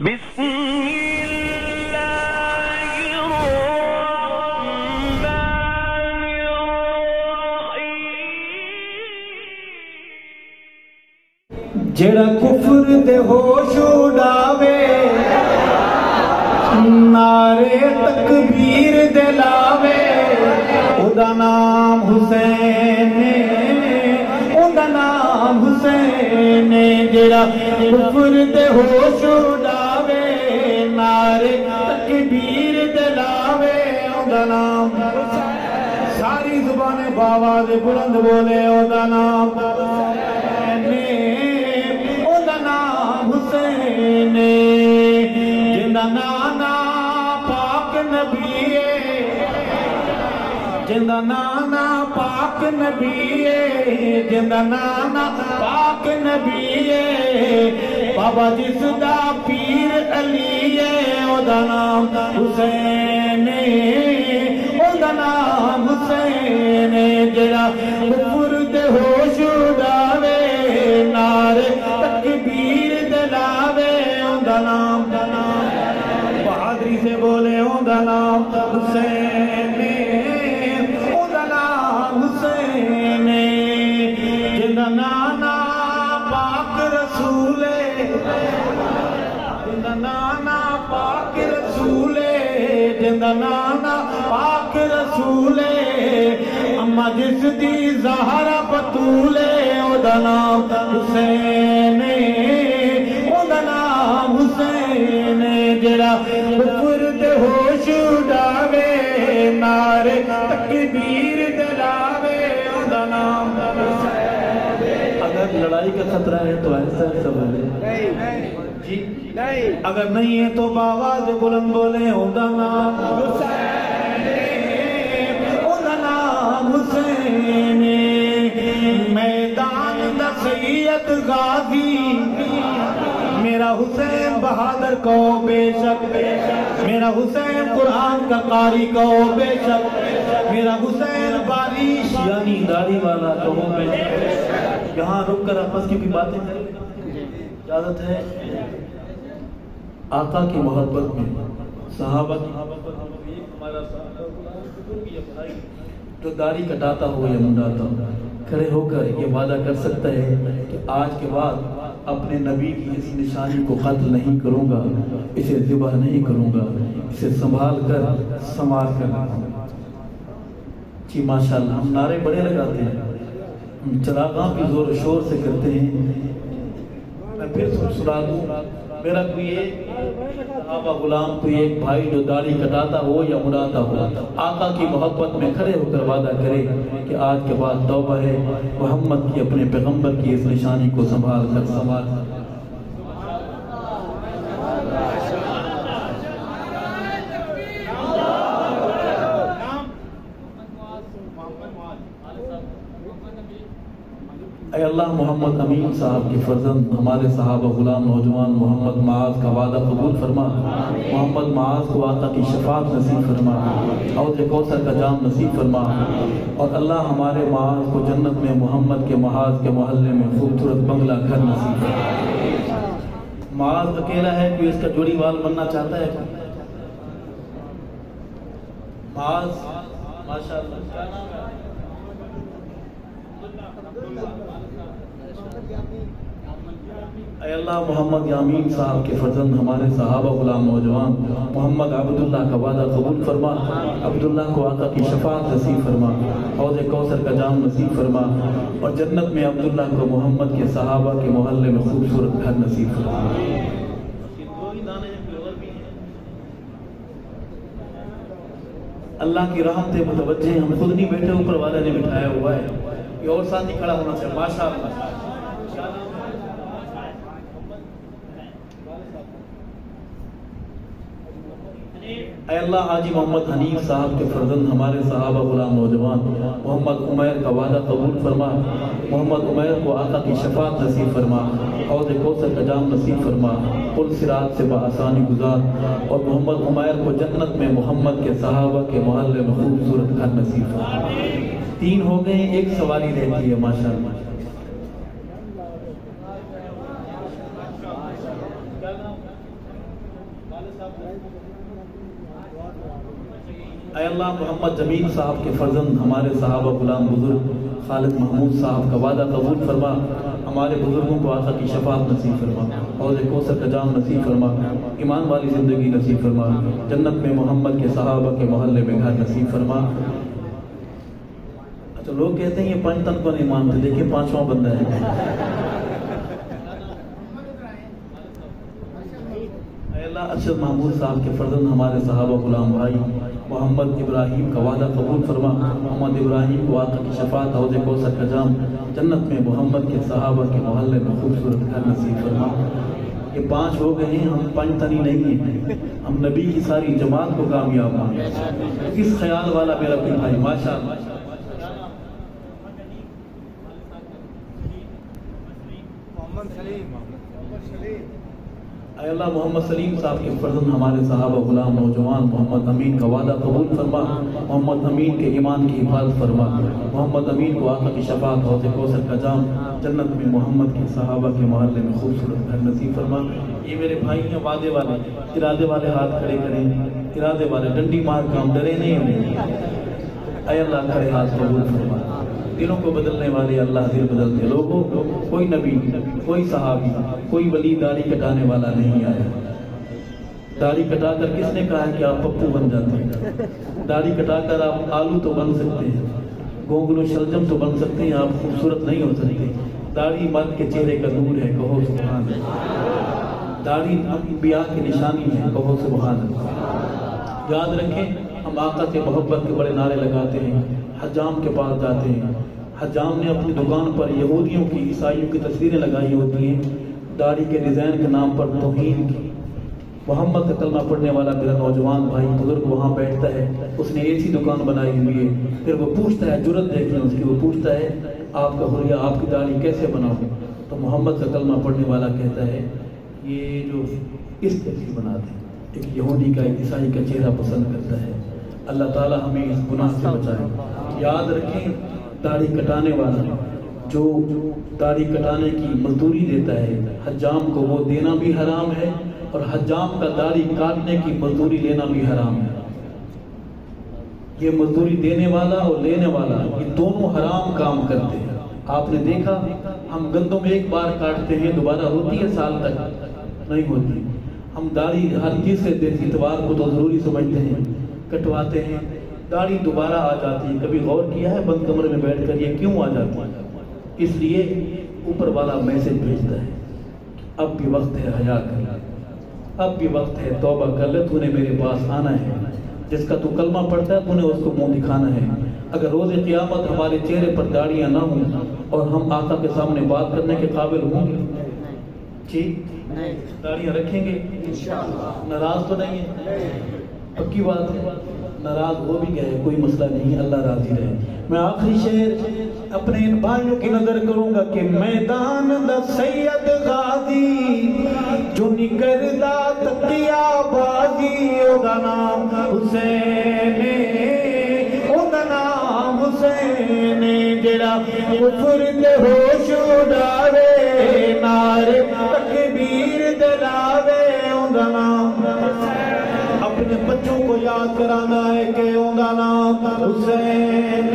بسم اللہ الرحمن الرحیم جڑا کفر دے ہوش اڑاوے نعرے تکبیر دے لاوے اُدا نام حسین اُدا نام حسین جڑا کفر دے ہوش اڑاوے نعرے تکبیر دے لاوے اُدا نام ساری زبانیں باواز بلند بولے اُدا نام حسین جنہ نانا پاک نبی جنہ نانا پاک نبی جنہ نانا پاک نبی بابا جس دا پیر علی اُدا نام حسین اُدا نام حسین جڑا کفر دے ہوش اڑاوے نعرے تکبیر دلاوے اُدا نام بہادری سے بولے اُدا نام حسین اُدا نام حسین جنہ نانا پاک رسول جنہ نانا پاک رسول جنہ نانا پاک رسول اما جس دی زہرا بطول اُدا نام حسین اُدا نام حسین جڑا کفر دے ہوش اڑاوے نعرے تکبیر دلاوے اُدا نام حسین اگر لڑائی کا خطرہ ہے تو ایسا بولے جی اگر نہیں ہے تو باواز بلند بولے اُدا نام حسین اُدا نام حسین میدان دا سید غازی میرا حسین بہادر کو بے شک میرا حسین قرآن کا قاری کو بے شک میرا حسین بارش یعنی داڑھی والا کو بے شک یہاں رک کر آپس کی بھی باتیں کریں اجازت ہے آقا کی محبت میں صحابہ کی محبت میں ہمارا جو داڑھی کٹاتا ہو یا منڈاتا ہو کھڑے ہو کر یہ وعدہ کر سکتا ہے کہ آج کے بعد اپنے نبی کی اس نشانی کو قتل نہیں کروں گا اسے ذبح نہیں کروں گا اسے سنبھال کر سنوار کر جی ماشاءاللہ ہم نعرے بڑے لگاتے ہیں ہم چراغاں بھی زور و شور سے کرتے ہیں میں پھر سنا دوں میرا کوئی ایک صحابہ غلام کوئی ایک بھائی جو داڑھی کٹاتا ہو یا مناتا ہو آقا کی محبت میں کھڑے ہو کر وعدہ کرے کہ آج کے بعد توبہ ہے محمد کی اپنے پیغمبر کی اس نشانی کو سنبھال کر سنوار اے اللہ محمد امین صاحب کی فرزند ہمارے صحابہ غلام نوجوان محمد معاذ کا وعدہ قبول فرما محمد معاذ کو آقا کی شفاعت نصیب فرما حوض کوثر کا جام نصیب فرما اور اللہ ہمارے معاذ کو جنت میں محمد کے محاذ کے محلے میں خوبصورت بنگلہ گھر نصیب فرما معاذ اکیلا ہے کہ اس کا جوڑی وال بننا چاہتا ہے معاذ ماشاءاللہ اے اللہ محمد یامین صاحب کے فرزند ہمارے صحابہ غلام نوجوان محمد عبداللہ کا وعدہ قبول فرما عبداللہ کو آقا کی شفاعت نصیب فرما حوض کوثر کا جام نصیب فرما اور جنت میں عبداللہ کو محمد کے صحابہ کے محلے میں خوبصورت گھر نصیب فرما اللہ کی رحمت متوجہ ہم خود نہیں بیٹھے اوپر والا نے بٹھایا ہوا ہے یہ اور ساتھ ہی کھڑا ہونا چاہیے ماشاءاللہ اے اللہ حاجی محمد حنیف صاحب کے فرزند ہمارے صحابہ غلام نوجوان محمد عمیر کا وعدہ قبول فرما محمد عمیر کو آقا کی شفاعت نصیب فرما حوض کوثر کا جام نصیب فرما پل صراط سے بآسانی گزار اور محمد عمیر کو جنت میں محمد کے صحابہ کے محلے میں خوبصورت گھر نصیب فرما 3 ہو گئے ایک سواری رہتی ہے ماشاءاللہ اے اللہ محمد جمیل صاحب کے فرزند ہمارے صحابہ غلام بزرگ خالد محمود صاحب کا وعدہ قبول فرما، ہمارے بزرگوں کو آقا کی شفاعت نصیب فرما، حوض کوثر کا جام نصیب فرما، ایمان والی زندگی نصیب فرما، جنت میں محمد کے صحابہ کے محلے میں گھر نصیب فرما۔ اچھا لوگ کہتے ہیں یہ 5 تن پر ایمان تھے، دیکھیں 5واں بندہ ہے۔ اے اللہ ارشد محمود صاحب کے فرزند ہمارے صحابہ غلام بھائی محمد ابراہیم کا وعدہ قبول فرما، محمد ابراہیم کو آقا کی شفاعت حوض کوثر کا جام جنت میں محمد کے صحابہ کے محلے میں خوبصورت گھر نصیب فرما۔ یہ 5 ہو گئے ہیں، ہم 5 تنی نہیں ہیں، ہم نبی کی ساری جماعت کو کامیاب مانیں۔ اس خیال والا میرا بھی بھائی ماشاءاللہ۔ اے اللہ محمد سلیم صاحب کے فرزند ہمارے صحابہ غلام نوجوان محمد امین کا وعدہ قبول فرما، محمد امین کے ایمان کی حفاظت فرما، محمد امین کو آقا کی شفاعت حوض کوثر کا جام جنت میں محمد کے صحابہ کے محلے میں خوبصورت گھر نصیب فرما۔ یہ میرے بھائی ہیں وعدے والے، ارادے والے ہاتھ کھڑے کریں، ارادے والے ڈنڈی مار کام ڈرے نہیں ہوں۔ اے اللہ کھڑے ہاتھ قبول فرما، دلوں کو بدلنے والے اللہ دل بدلتے لوگوں، کوئی نبی کوئی صحابی کوئی ولی داڑھی کٹانے والا نہیں آیا۔ داڑھی کٹا کر کس نے کہا کہ آپ پپو بن جاتے ہیں؟ داڑھی کٹا کر آپ آلو تو بن سکتے ہیں، گونگلو شلجم تو بن سکتے ہیں، آپ خوبصورت نہیں ہو سکتے۔ داڑھی مرد کے چہرے کا نور ہے، کہو سبحان اللہ۔ داڑھی انبیاء کی نشانی ہے، کہو سبحان اللہ۔ یاد رکھیں ہم آقا کے محبت کے بڑے نعرے لگاتے ہیں، حجام کے پاس جاتے ہیں، حجام نے اپنی دکان پر یہودیوں کی عیسائیوں کی تصویریں لگائی ہوتی ہیں، داڑھی کے ڈیزائن کے نام پر توہین کی۔ محمد کا کلمہ پڑھنے والا میرا نوجوان بھائی بزرگ وہاں بیٹھتا ہے، اس نے ایسی دکان بنائی ہوئی ہے، پھر وہ پوچھتا ہے، جرت دیکھ لیں اس کی، وہ پوچھتا ہے آپ کا حلیہ آپ کی داڑھی کیسے بناؤ؟ تو محمد کا کلمہ پڑھنے والا کہتا ہے یہ جو اس طرح بناتے ہیں، ایک یہودی کا ایک عیسائی کا چہرہ پسند کرتا ہے۔ اللہ تعالی ہمیں اس گناہ سے بچائے۔ یاد رکھیں داڑھی کٹانے والا جو داڑھی کٹانے کی مزدوری دیتا ہے، حجام کو وہ دینا بھی حرام ہے، اور حجام کا داڑھی کاٹنے کی مزدوری لینا بھی حرام ہے۔ یہ مزدوری دینے والا اور لینے والا یہ دونوں حرام کام کرتے ہیں۔ آپ نے دیکھا ہم گندوں میں ایک بار کاٹتے ہیں، دوبارہ ہوتی ہے سال تک نہیں ہوتی۔ ہم داڑھی ہر تیسرے دن اتوار کو تو ضروری سمجھتے ہیں، کٹواتے ہیں، داڑھی دوبارہ آ جاتی ہے۔ کبھی غور کیا ہے بند کمرے میں بیٹھ کر یہ کیوں آ جاتی ہے؟ اس لیے اوپر والا میسج بھیجتا ہے اب بھی وقت ہے حیا کر، اب بھی وقت ہے توبہ کر لے، تو نے میرے پاس آنا ہے۔ جس کا تو کلمہ پڑھتا ہے تو نے اس کو منہ دکھانا ہے۔ اگر روز قیامت ہمارے چہرے پر داڑیاں نہ ہوں اور ہم آقا کے سامنے بات کرنے کے قابل ہوں گے؟ ٹھیک داڑیاں رکھیں گے انشاءاللہ، ناراض تو نہیں ہے؟ پکی بات ہے، ناراض ہو بھی گئے کوئی مسئلہ نہیں، اللہ راضی رہے۔ میں آخری شعر اپنے ان بھائیوں کی نظر کروں گا کہ میدان دا سید غازی جو نکردا تکیا بازی، او دا نام حسین، او دا نام حسین، جڑا کفر دے ہوش اڑاوے، نعرے تکبیر دلاوے، او دا نام اپنے بچوں کو یاد کرانا ہے کہ ان کا نام حسین